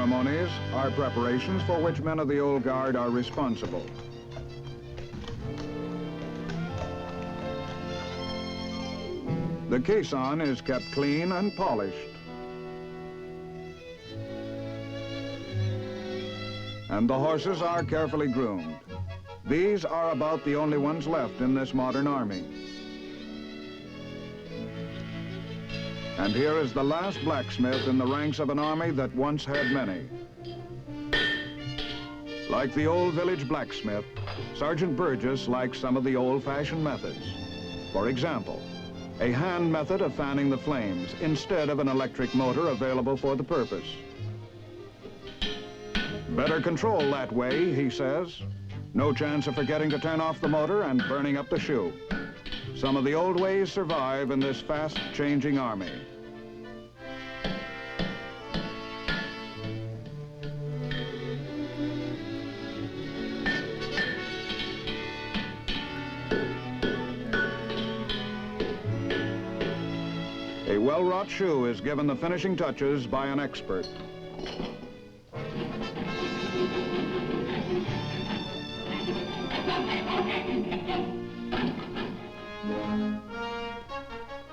ceremonies are preparations for which men of the old guard are responsible. The caisson is kept clean and polished. And the horses are carefully groomed. These are about the only ones left in this modern army. And here is the last blacksmith in the ranks of an army that once had many. Like the old village blacksmith, Sergeant Burgess likes some of the old-fashioned methods. For example, a hand method of fanning the flames instead of an electric motor available for the purpose. Better control that way, he says. No chance of forgetting to turn off the motor and burning up the shoe. Some of the old ways survive in this fast-changing army. A well-wrought shoe is given the finishing touches by an expert.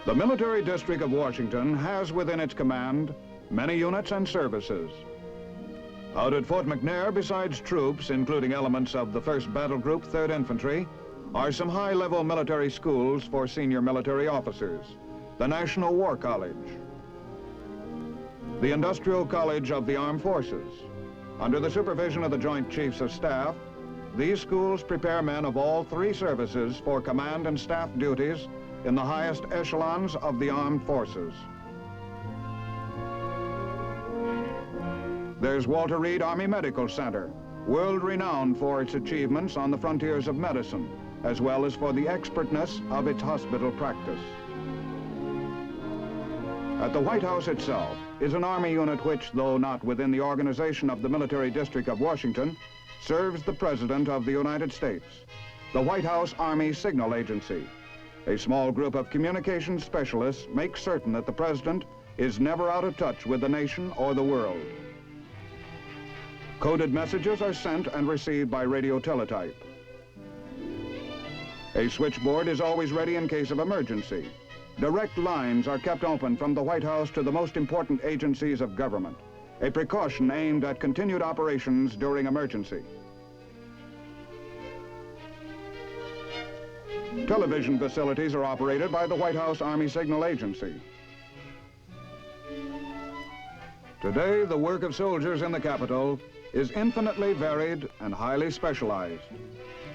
The Military District of Washington has within its command many units and services. Out at Fort McNair, besides troops, including elements of the 1st Battle Group, 3rd Infantry, are some high-level military schools for senior military officers. The National War College, the Industrial College of the Armed Forces. Under the supervision of the Joint Chiefs of Staff, these schools prepare men of all 3 services for command and staff duties in the highest echelons of the armed forces. There's Walter Reed Army Medical Center, world-renowned for its achievements on the frontiers of medicine, as well as for the expertness of its hospital practice. At the White House itself is an Army unit which, though not within the organization of the Military District of Washington, serves the President of the United States, the White House Army Signal Agency. A small group of communications specialists make certain that the President is never out of touch with the nation or the world. Coded messages are sent and received by radio teletype. A switchboard is always ready in case of emergency. Direct lines are kept open from the White House to the most important agencies of government, a precaution aimed at continued operations during emergency. Television facilities are operated by the White House Army Signal Agency. Today, the work of soldiers in the Capitol is infinitely varied and highly specialized.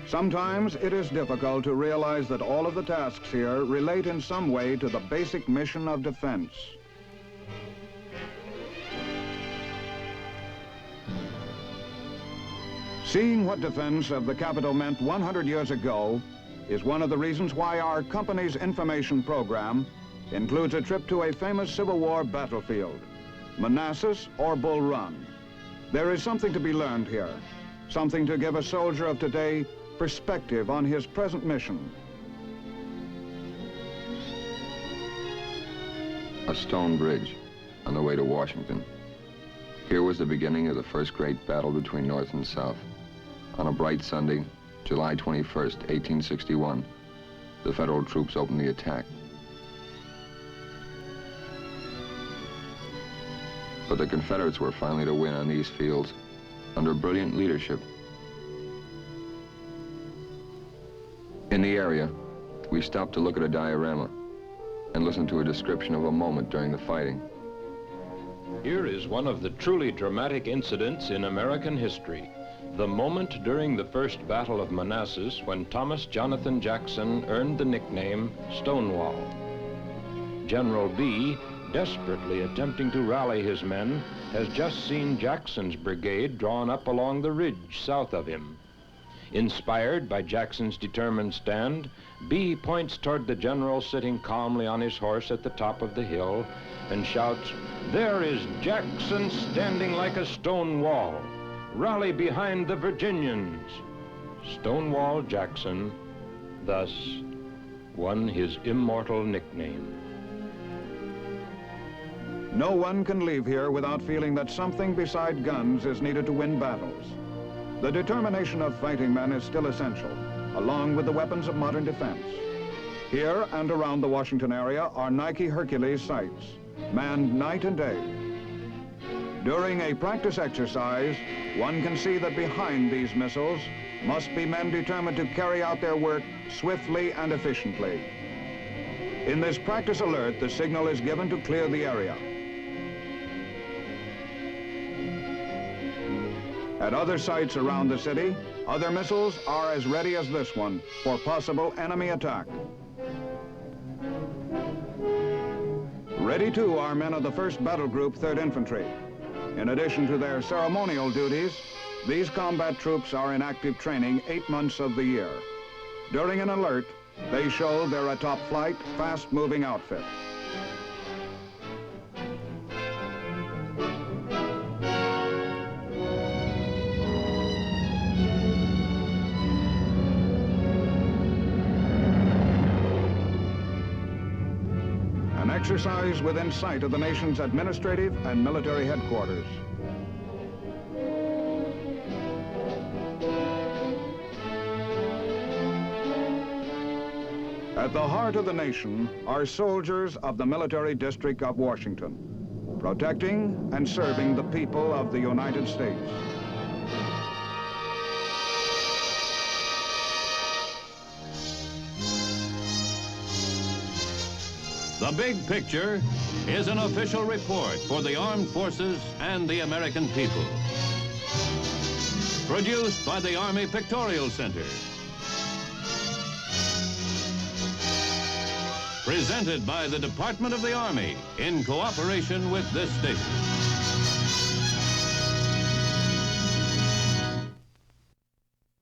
Sometimes it is difficult to realize that all of the tasks here relate in some way to the basic mission of defense. Seeing what defense of the Capitol meant 100 years ago is one of the reasons why our company's information program includes a trip to a famous Civil War battlefield, Manassas or Bull Run. There is something to be learned here, something to give a soldier of today perspective on his present mission. A stone bridge on the way to Washington. Here was the beginning of the first great battle between North and South. On a bright Sunday, July 21st, 1861, the Federal troops opened the attack. But the Confederates were finally to win on these fields under brilliant leadership. In the area, we stopped to look at a diorama and listen to a description of a moment during the fighting. Here is one of the truly dramatic incidents in American history. The moment during the First Battle of Manassas when Thomas Jonathan Jackson earned the nickname Stonewall. General B, desperately attempting to rally his men, has just seen Jackson's brigade drawn up along the ridge south of him. Inspired by Jackson's determined stand, B points toward the general sitting calmly on his horse at the top of the hill and shouts, "There is Jackson standing like a stone wall. Rally behind the Virginians." Stonewall Jackson thus won his immortal nickname. No one can leave here without feeling that something beside guns is needed to win battles. The determination of fighting men is still essential, along with the weapons of modern defense. Here and around the Washington area are Nike Hercules sites, manned night and day. During a practice exercise, one can see that behind these missiles must be men determined to carry out their work swiftly and efficiently. In this practice alert, the signal is given to clear the area. At other sites around the city, other missiles are as ready as this one for possible enemy attack. Ready too are men of the 1st Battle Group, 3rd Infantry. In addition to their ceremonial duties, these combat troops are in active training 8 months of the year. During an alert, they show they're a top-flight, fast-moving outfit. An exercise within sight of the nation's administrative and military headquarters. At the heart of the nation are soldiers of the Military District of Washington, protecting and serving the people of the United States. The Big Picture is an official report for the armed forces and the American people. Produced by the Army Pictorial Center. Presented by the Department of the Army in cooperation with this station.